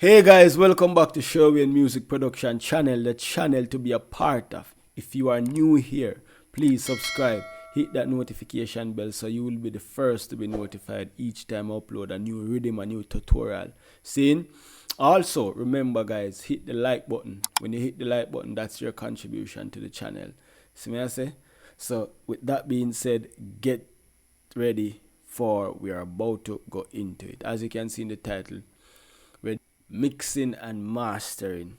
Hey guys, welcome back to Sherwayne Music Production channel, the channel to be a part of. If you are new here, please subscribe, hit that notification bell so you will be the first to be notified each time I upload a new rhythm, a new tutorial. Seen? Also, remember guys, hit the like button. When you hit the like button, that's your contribution to the channel. See me I say? So with that being said, get ready for we are about to go into it. As you can see in the title, we're mixing and mastering.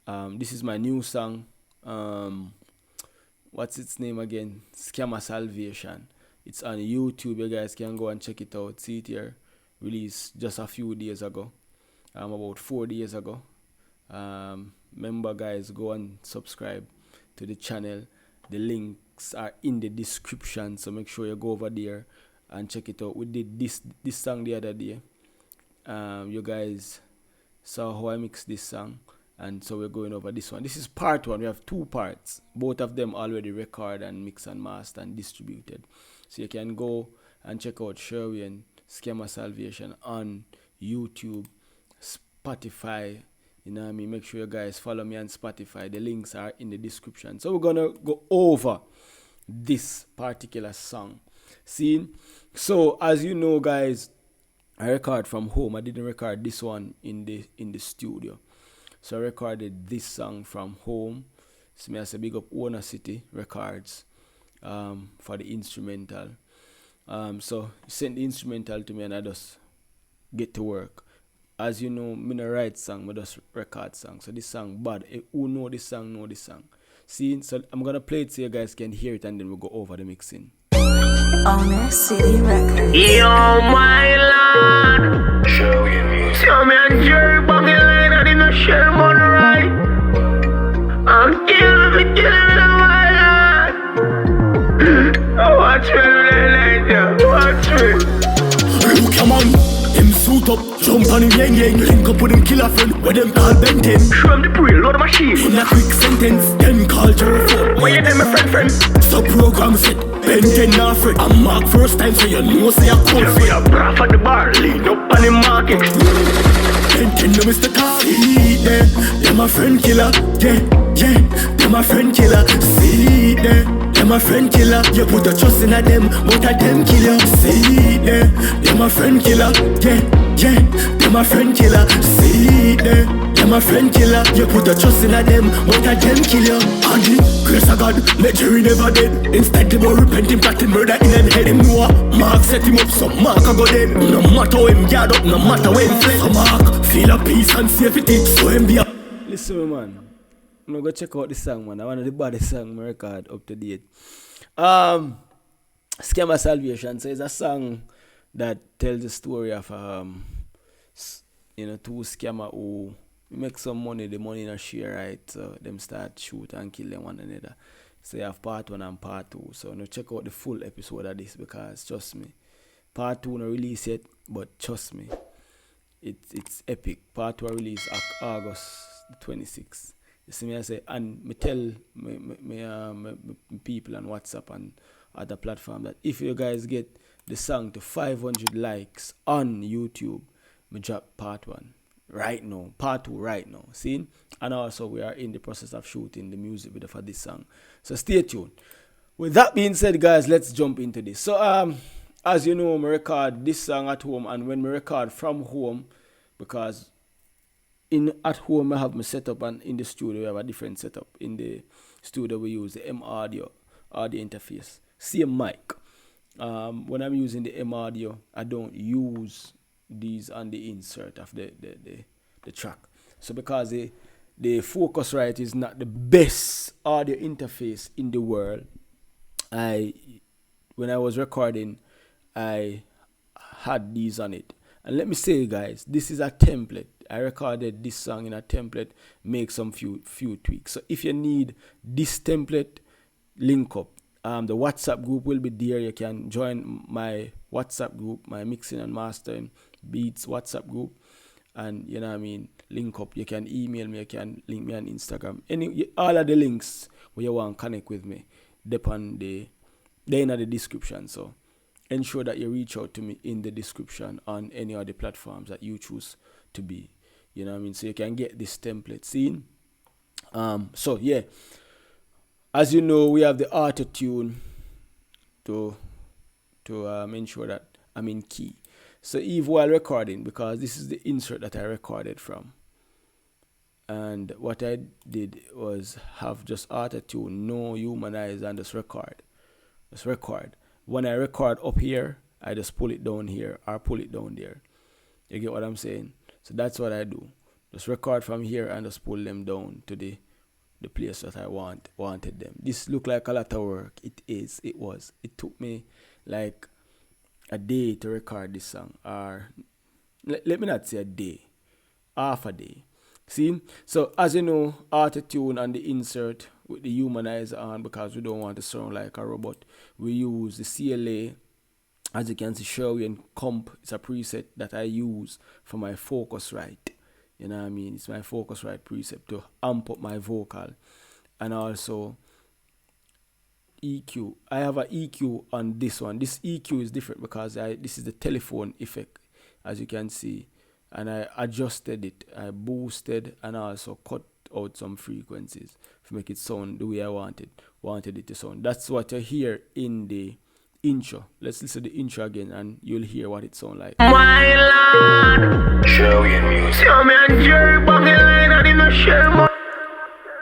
This is my new song. What's its name again? Scammer Salvation. It's on YouTube. You guys can go and check it out. See it here. Released just a few days ago. About 4 days ago. Remember guys, go and subscribe to the channel. The links are in the description, so make sure you go over there and check it out. We did this song the other day. You guys saw how I mixed this song, and so we're going over this one. This is part one. We have two parts, both of them already recorded and mixed and mastered and distributed, so you can go and check out Sherwayne Scammer Salvation on YouTube, Spotify. You know what I mean? Make sure you guys follow me on Spotify. The links are in the description. So we're gonna go over this particular song. See, so as you know guys, I record from home. I didn't record this one in the studio. So I recorded this song from home. So me I say big up Owner City Records for the instrumental. So he sent the instrumental to me and I just get to work. As you know, me no write song, I just record song. So this song bad. Who know this song, know this song. See, so I'm gonna play it so you guys can hear it and then we'll go over the mixing. Owner City Records. Yo, my lord. Sherwayne Music. Show me a Jerry bucket line. I didn't share money right. I'm killing me my lord. Watch me, watch me. Come on, him suit up, jump on him yang, link up with him killer friend, where them call Ben 10. Show him the pre, load of machine. In a quick sentence, then call Jerry phone. Why you them my friend? So program set, Ben 10 not afraid. I'm mark first time so you know say I cold Be a braff at the bar, lean up on the market. Ben 10 no Mr. Car, see there, them my friend killer, yeah, them my friend killer, see there. Them a friend killer, you put your trust in a them, but a them kill you. See there, them a friend killer, yeah, them a friend killer. See there, them a friend killer, you put your trust in a them, but a them kill you. And the grace of God, make Jerry never dead. Instead they will repent him, plotting murder in them head. Him know Mark set him up, so Mark a go dead. No matter how him guard up, no matter when fled. So Mark feel a peace and safety, so him be a. Listen man, I'm gonna go check out this song man. I want the baddest song my record up to date. Scammer Salvation. So it's a song that tells the story of two scammer who make some money, the money in a share, right? So them start shoot and kill them one another. So you have part one and part two. So now check out the full episode of this because trust me, part two no release yet, but trust me, it's epic. Part two release August 26th. You see me I say, and me tell me people on WhatsApp and other platform that if you guys get the song to 500 likes on YouTube, me drop part one right now, part two right now. See? And also we are in the process of shooting the music video for this song. So stay tuned. With that being said, guys, let's jump into this. So as you know, I record this song at home, and when I record from home, because at home I have my setup, and in the studio we have a different setup. In the studio we use the M audio interface, same mic. When I'm using the M audio, I don't use these on the insert of the track. So because the Focusrite is not the best audio interface in the world, when I was recording, I had these on it. And let me say guys, this is a template. I recorded this song in a template, make some few tweaks. So if you need this template, link up. The WhatsApp group will be there. You can join my WhatsApp group, my mixing and mastering beats WhatsApp group, and you know what I mean, link up. You can email me, you can link me on Instagram. All of the links where you want to connect with me, they're in the description. So ensure that you reach out to me in the description on any of the platforms that you choose to be You know what I mean? So you can get this template seen. So yeah, as you know, we have the auto tune to ensure that I'm in key. So Eve, while recording, because this is the insert that I recorded from, and what I did was have just auto tune, no humanize, and just record. When I record up here, I just pull it down here or pull it down there. You get what I'm saying? So that's what I do. Just record from here and just pull them down to the place that I wanted them. This look like a lot of work. It is. It was. It took me like a day to record this song, or let me not say a day, half a day. See? So as you know, auto tune and the insert with the humanizer on, because we don't want to sound like a robot. We use the CLA. As you can see, Sherwayne comp is a preset that I use for my Focusrite. You know what I mean? It's my Focusrite preset to amp up my vocal. And also EQ. I have an EQ on this one. This EQ is different because this is the telephone effect, as you can see. And I adjusted it. I boosted and also cut out some frequencies to make it sound the way I wanted it to sound. That's what you hear in the intro. Let's listen to the intro again and you'll hear what it sounds like. My lord, Sherwayne Music. So me and Jerry bang the line and him no share more.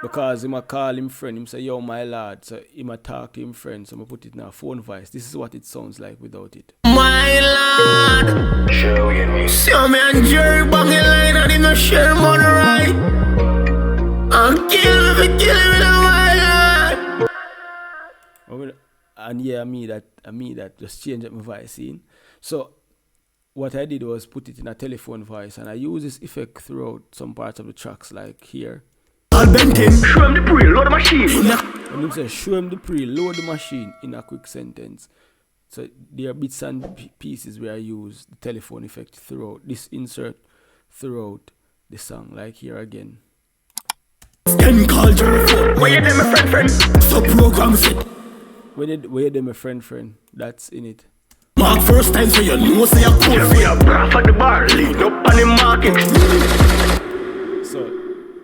Because him a call him friend, him say, yo, my lad. So him a talk to him friend, so I put it in a phone voice. This is what it sounds like without it. My lord, Sherwayne Music. So me and Jerry bang the line and him no share more right. And kill me my lord. And yeah, I mean that just change up my voice scene. So what I did was put it in a telephone voice, and I use this effect throughout some parts of the tracks, like here. Show him the pre, load the machine. When him say show him the pre, load the machine in a quick sentence. So there are bits and pieces where I use the telephone effect throughout this insert, throughout the song, like here again. Then call your phone. Where you them my friend? So programs it. Where them a friend, that's in it. Mark first time so you know say you're cool. We are braff at the bar, lead up on the market. So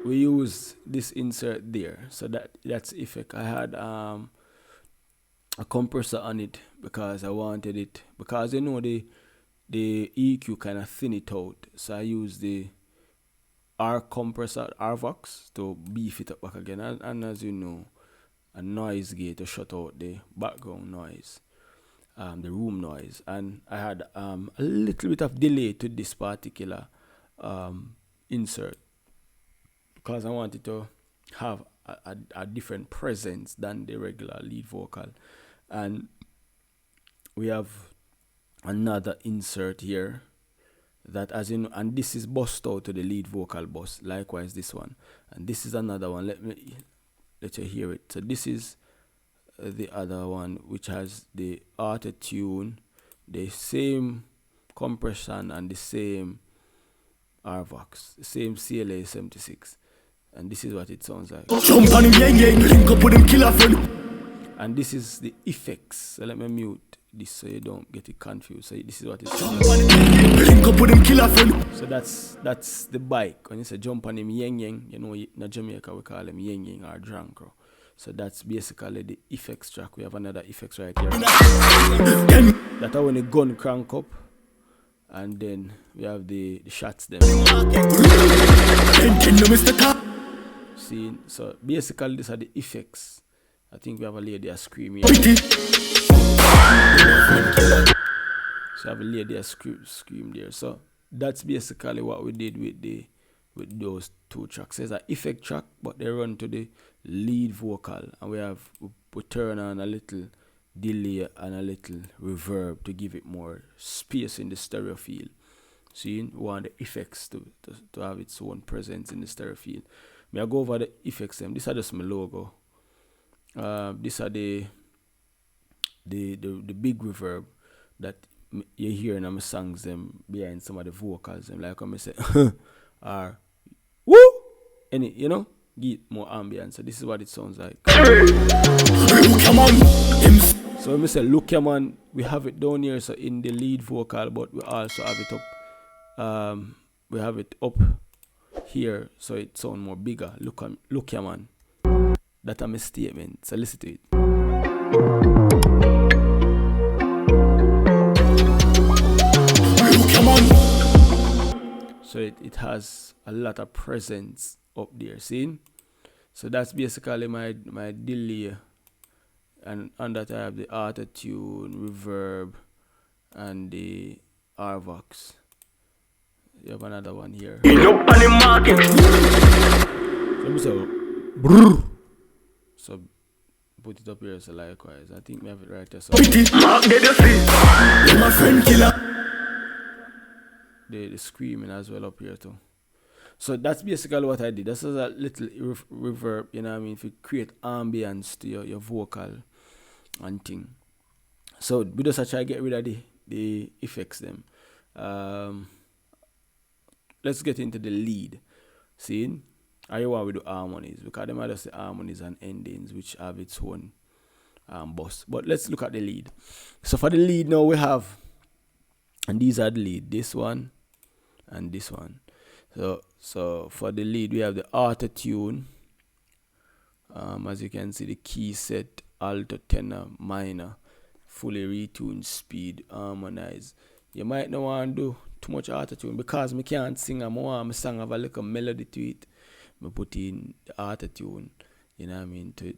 we use this insert there. So that's effect. I had a compressor on it because I wanted it, because you know the EQ kind of thin it out. So I use the R compressor, RVox, to beef it up back again. And as you know, a noise gate to shut out the background noise, the room noise. And I had a little bit of delay to this particular insert because I wanted to have a different presence than the regular lead vocal. And we have another insert here that, as you know, and this is bust out to the lead vocal bus, likewise this one, and this is another one. Let you hear it. So this is the other one, which has the auto tune, the same compression and the same RVox, the same CLA 76, and this is what it sounds like. Jump on him, yang, link up with him, killer friend. And this is the effects. So let me mute this so you don't get it confused. So this is what it sounds like. Link up with him, killer friend. So that's the bike. When you say jump on him, yang, you know, in Jamaica we call him yang or drunk. So that's basically the effects track. We have another effects right here. That's when the gun crank up. And then we have the shots there. See, so basically these are the effects. I think we have a lady a scream here. So I have a lady a scream there. So that's basically what we did with those two tracks. There's an effect track, but they run to the lead vocal, and we turn on a little delay and a little reverb to give it more space in the stereo field. See, we want the effects to have its own presence in the stereo field. May I go over the effects them. These are just my logo. These are the big reverb that you hear in my songs them behind some of the vocals them, like when I say or woo, any, you know, get more ambience. So this is what it sounds like. So when we say look ya man, we have it down here, so in the lead vocal, but we also have it up. We have it up here so it sound more bigger. Look here, man. That's my statement. So listen to it. Look, come on. So it has a lot of presence up there, see? So that's basically my delay, and on that I have the auto-tune, reverb, and the RVox. You have another one here. Look on the market. So put it up here so likewise. I think we have it right there. So Mark the feet. You're my friend killer. the screaming as well up here too. So that's basically what I did. This is a little reverb, you know what I mean, to create ambience to your vocal and thing. So we just try to get rid of the effects them. Let's get into the lead. See? I want we do harmonies because them are just the harmonies and endings which have its own bus. But let's look at the lead. So for the lead now we have, and these are the lead, this one and this one. So for the lead we have the auto-tune. As you can see, the key set, alto, tenor, minor, fully retuned, speed, harmonize. You might not want to do too much auto-tune because I can't sing. I want my song have a little melody to it. I put in the auto-tune, you know what I mean, to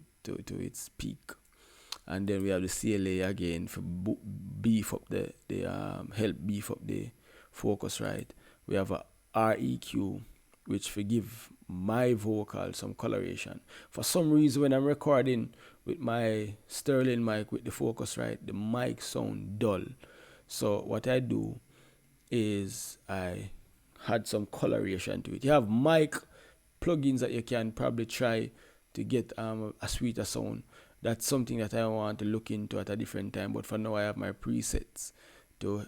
its peak. And then we have the CLA again for beef up help beef up the focus, right? We have a REQ, which will give my vocal some coloration. For some reason, when I'm recording with my Sterling mic with the focus, right, the mic sound dull. So what I do is I had some coloration to it. You have mic plugins that you can probably try to get a sweeter sound. That's something that I want to look into at a different time. But for now, I have my presets to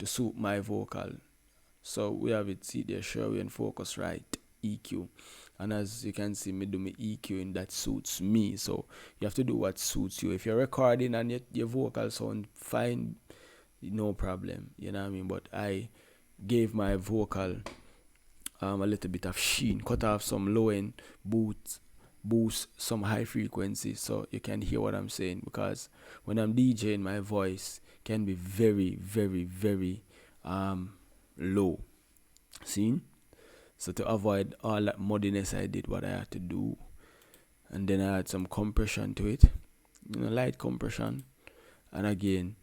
suit my vocal. So we have it, see there, Sherwayne focus right, EQ. And as you can see, me do my EQ and that suits me. So you have to do what suits you. If you're recording and your vocal sound fine, no problem, you know what I mean? But I gave my vocal a little bit of sheen, cut off some low end, boost some high frequency so you can hear what I'm saying, because when I'm DJing my voice can be very, very, very low. See? So to avoid all that muddiness, I did what I had to do, and then I had some compression to it, light compression, and again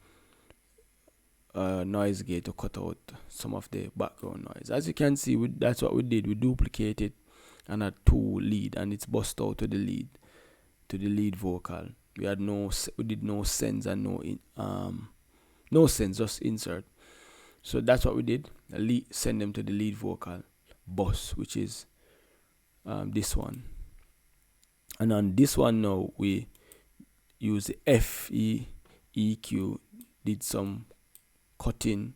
noise gate to cut out some of the background noise. As you can see, that's what we did. We duplicated and had two lead, and it's bust out to the lead vocal. We did no sends and no sends, just insert. So that's what we did. Send them to the lead vocal bus, which is this one. And on this one now we use the FE EQ, did some cutting.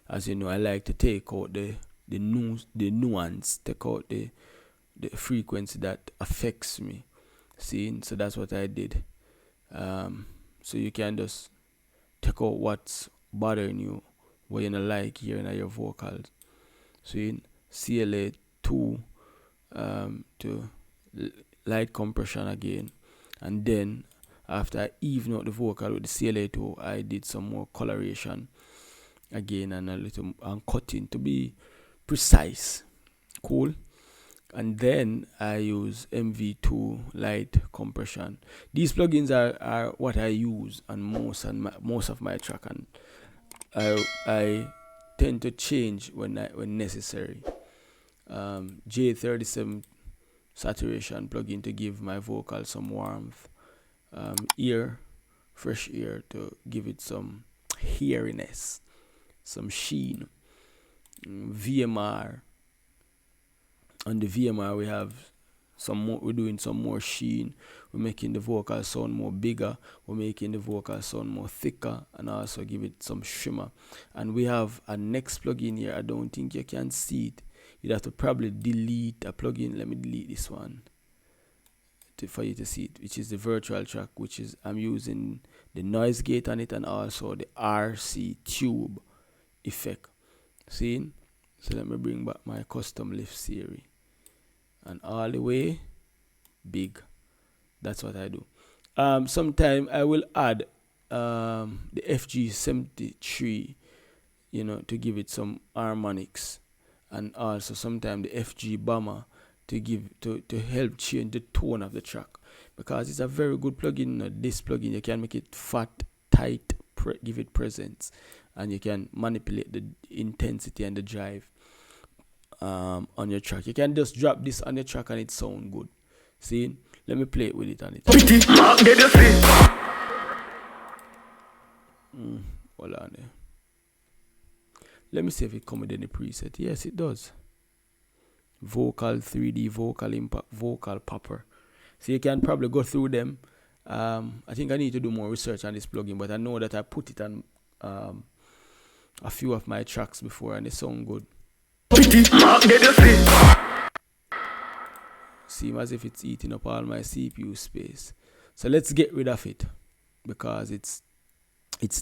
As you know, I like to take out the nuance, take out the frequency that affects me. See, so that's what I did. So you can just take out what's bothering you, what you don't like here in your vocals. So in CLA 2 to light compression again, and then after I even out the vocal with the CLA 2, I did some more coloration again and a little cutting to be precise. Cool. And then I use MV2 light compression. These plugins are what I use on most of my track, and I tend to change when necessary. J37 saturation plugin to give my vocal some warmth, fresh ear to give it some hairiness, some sheen. VMR. On the VMR we have some more, we're doing some more sheen. We're making the vocal sound more bigger. We're making the vocal sound more thicker, and also give it some shimmer. And we have a next plugin here. I don't think you can see it. You'd have to probably delete a plugin. Let me delete this one for you to see it, which is the virtual track, which is I'm using the noise gate on it and also the RC tube effect. See? So let me bring back my custom lift series. And all the way big. That's what I do. Sometime I will add the FG73, to give it some harmonics, and also sometimes the FG bomber to help change the tone of the track, because it's a very good plugin. This plugin, you can make it fat, tight, give it presence, and you can manipulate the intensity and the drive on your track. You can just drop this on your track and it sound good. See, let me play it with it on it. Hold on there. Let me see if it comes with any preset. Yes, it does. Vocal 3D, vocal impact, vocal popper. So you can probably go through them. I think I need to do more research on this plugin, but I know that I put it on a few of my tracks before and they sound good. Seems as if it's eating up all my CPU space. So let's get rid of it, because it's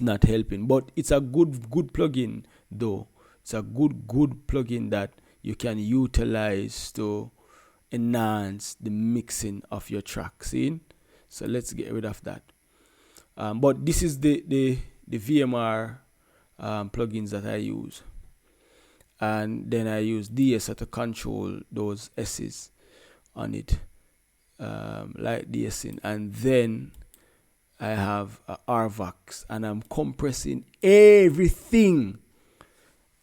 not helping. But it's a good plugin though. It's a good plugin that you can utilize to enhance the mixing of your track. See? So let's get rid of that. But this is the VMR plugins that I use. And then I use DS to control those S's on it, like DSing. And then I have a RVOX, and I'm compressing everything.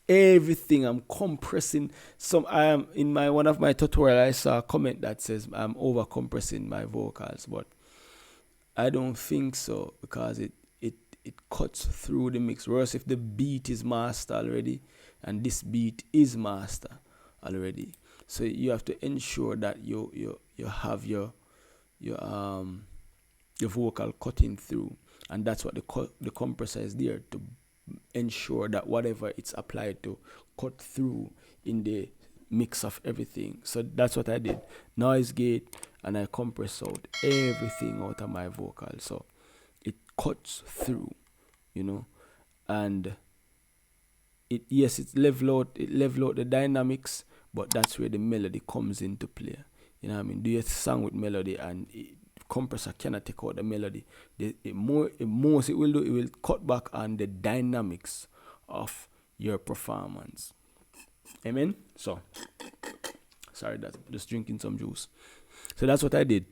I'm compressing some. I am in one of my tutorial. I saw a comment that says I'm over compressing my vocals, but I don't think so, because it cuts through the mix. Whereas if the beat is master already, and this beat is master already, so you have to ensure that you have your vocal cutting through, and that's what the compressor is there to ensure that whatever it's applied to cut through in the mix of everything. So that's what I did. Noise gate, and I compress out everything out of my vocal, so it cuts through, and it level out the dynamics, but that's where the melody comes into play. You know what I mean? Do your song with melody, and compressor cannot take out the melody. It will cut back on the dynamics of your performance. Amen. So sorry, that just drinking some juice. So that's what I did.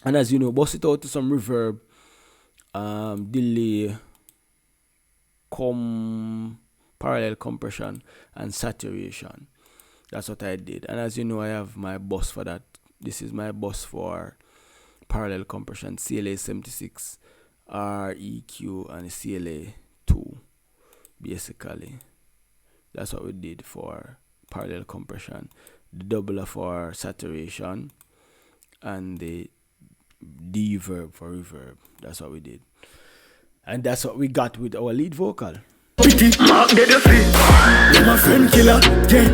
And as you know, bust it out to some reverb, delay, parallel compression, and saturation. That's what I did. And as you know, I have my bus for that. This is my bus for parallel compression, CLA 76, REQ, and CLA 2. Basically, that's what we did for parallel compression. The doubler for saturation, and the deverb for reverb. That's what we did. And that's what we got with our lead vocal. They're my friend killer, yeah.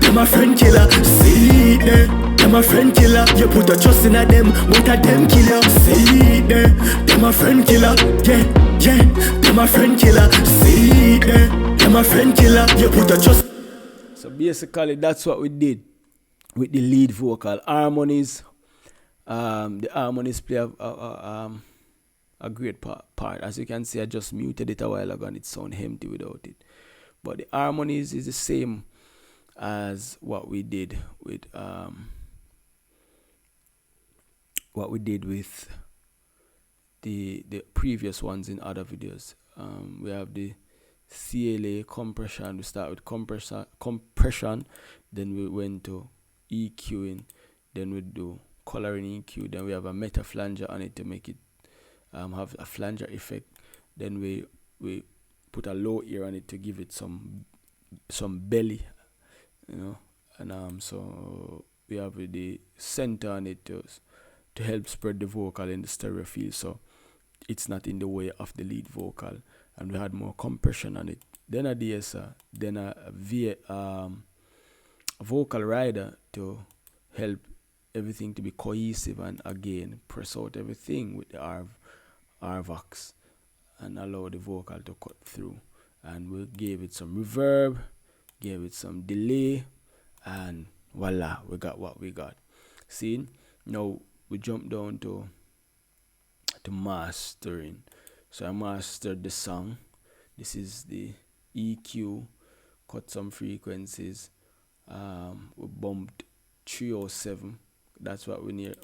They're my friend killer, see them. They're my friend killer, you put a trust in them, but a them killer, see them. They're my friend killer, yeah. They're my friend killer, see them. They're my friend killer, you put a trust. So basically, that's what we did with the lead vocal. Harmonies, the harmonies play a great part. As you can see, I just muted it a while ago and it sounds empty without it. But the harmonies is the same as what we did with the previous ones in other videos. We have the CLA compression. We start with compression, then we went to EQing, then we do coloring EQ, then we have a meta flanger on it to make it have a flanger effect. Then we put a low ear on it to give it some belly, and so we have the center on it to help spread the vocal in the stereo field, so it's not in the way of the lead vocal. And we had more compression on it. Then a DSR, then a vocal rider to help everything to be cohesive, and again press out everything with the RVOX and allow the vocal to cut through. And we gave it some reverb gave it some delay, and voila, we got what we got. See, now we jump down to mastering. So I mastered the song. This is the EQ, cut some frequencies. We bumped 307. That's what we need.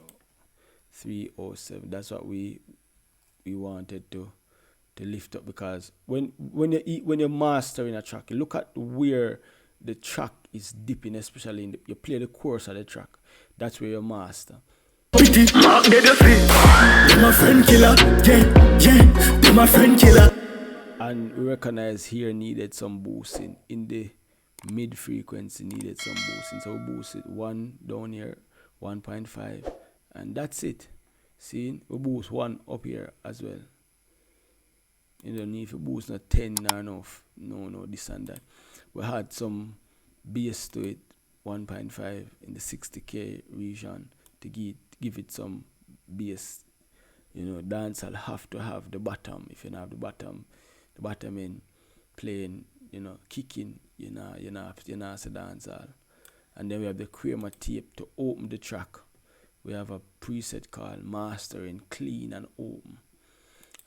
307. That's what we wanted to lift up, because when you're mastering a track, you look at where the track is dipping, especially you play the chorus of the track. That's where you master. Mark did you see? They're my friend killer, yeah, they're my friend killer. And we recognize here needed some boosting. In the mid frequency needed some boosting. So we boosted 1 down here, 1.5, and that's it. See, we boost 1 up here as well. You don't need to boost not 10 or enough. No, this and that. We had some bass to it, 1.5 in the 60k region to give it some bass. You know, dancehall have to have the bottom. If you don't have the bottom in playing, you know, kicking, you know, say dancehall. And then we have the chroma tape to open the track. We have a preset called mastering, clean and open.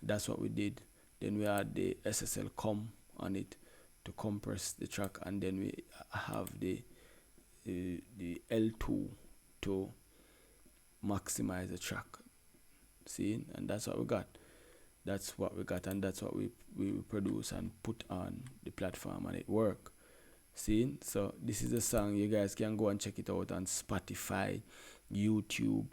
That's what we did. Then we had the SSL com on it to compress the track, and then we have the L2 to maximize the track. See, and that's what we got. That's what we got, and that's what we produce and put on the platform, and it work. See, so this is a song. You guys can go and check it out on Spotify, YouTube.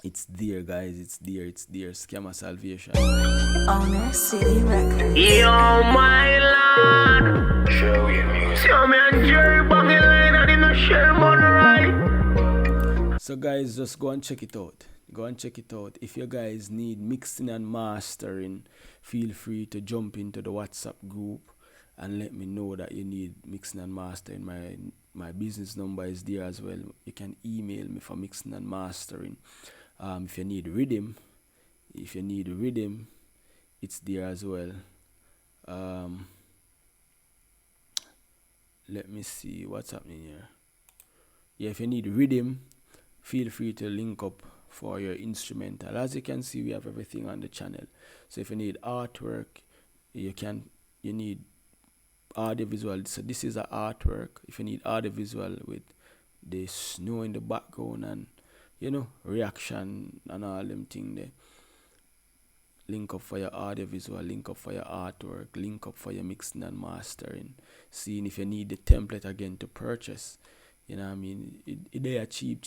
It's there, guys. It's there. Scammer Salvation. Owner City Records. Yo, my lord. Sherwayne Music. Show me and Jerry banging line and in the Sherman, right? So, guys, just go and check it out. If you guys need mixing and mastering, feel free to jump into the WhatsApp group and let me know that you need mixing and mastering. My business number is there as well. You can email me for mixing and mastering. If you need rhythm, it's there as well. Let me see what's happening here. Yeah, if you need rhythm, feel free to link up for your instrumental. As you can see, we have everything on the channel. So if you need artwork, you need audiovisual. So this is an artwork. If you need audiovisual with the snow in the background and, you know, reaction and all them thing there, link up for your audiovisual, link up for your artwork, link up for your mixing and mastering. Seeing if you need the template again to purchase, you know what I mean, they are cheap,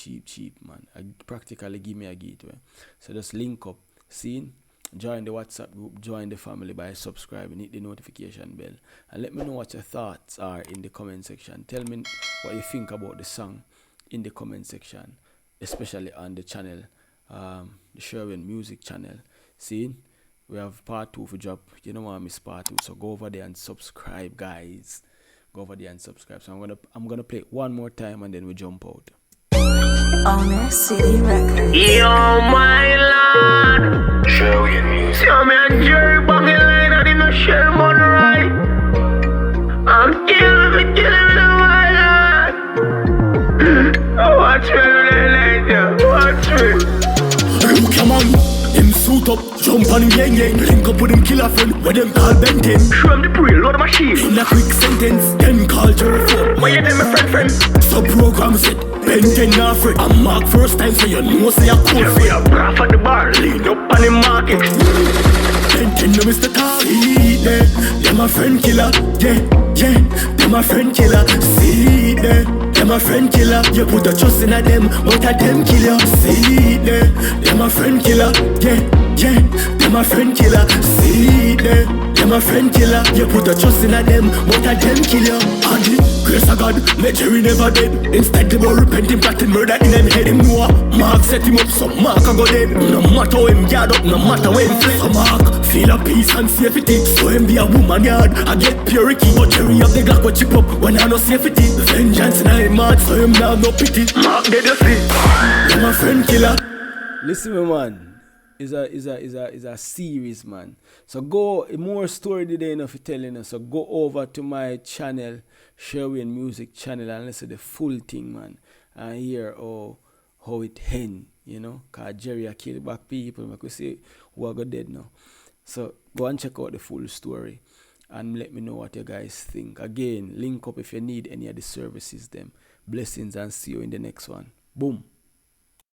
man. I practically give me a gateway. So just link up, seeing, join the WhatsApp group, join the family by subscribing, hit the notification bell, and let me know what your thoughts are in the comment section. Tell me what you think about the song in the comment section, especially on the channel, the Sherwayne Music channel. See, we have part 2 for drop. You don't want to miss part 2, so go over there and subscribe, guys. Go over there and subscribe. So I'm gonna play it one more time and then we jump out. Owner City Records. Yo, my lord. Sherwayne Music. Show me and Jerry banging line and in the Sherman, right? I'm killing me the wild. Watch me, Come on, him suit up, jump on him yang. Link up with him killer friend, where them call Ben 10. show him the pre, load of machine. In a quick sentence, then call Jerry phone. Why you them my friend? So program set, Ben 10 not afraid. I'm mark first time, so you know say a cool Jerry a friend. braff at the bar, lean up on the market. Ben 10 no Mr. Tardy, they're my friend killer, yeah, they're my friend killer. See, they're my friend killer. You put a trust in a them, but a them kill you. See, they're my friend killer, yeah, they're my friend killer. See, they're my friend killer. You put a trust in a them, but a them kill you. And the grace of God, let Jerry never dead. Instead they were repenting, plotting murder in them head. Him know Mark set him up, so Mark a go dead. No matter how him yard up, no matter where him flip. So Mark feel a peace and safety, so him be a woman yard. I get purity, but Jerry have the Glock what chip up when I no safety. Vengeance in him heart, so him now no pity. Mark did you see? You're my friend killer. Listen, me, man. Is a series, man. So go more story today enough for telling us. So go over to my channel, Sherwayne Music channel and listen to the full thing, man. And hear how it end, you know. Cause Jerry a kill back people. I could say who are go dead now. So go and check out the full story and let me know what you guys think. Again, link up if you need any of the services them. Blessings and see you in the next one. Boom.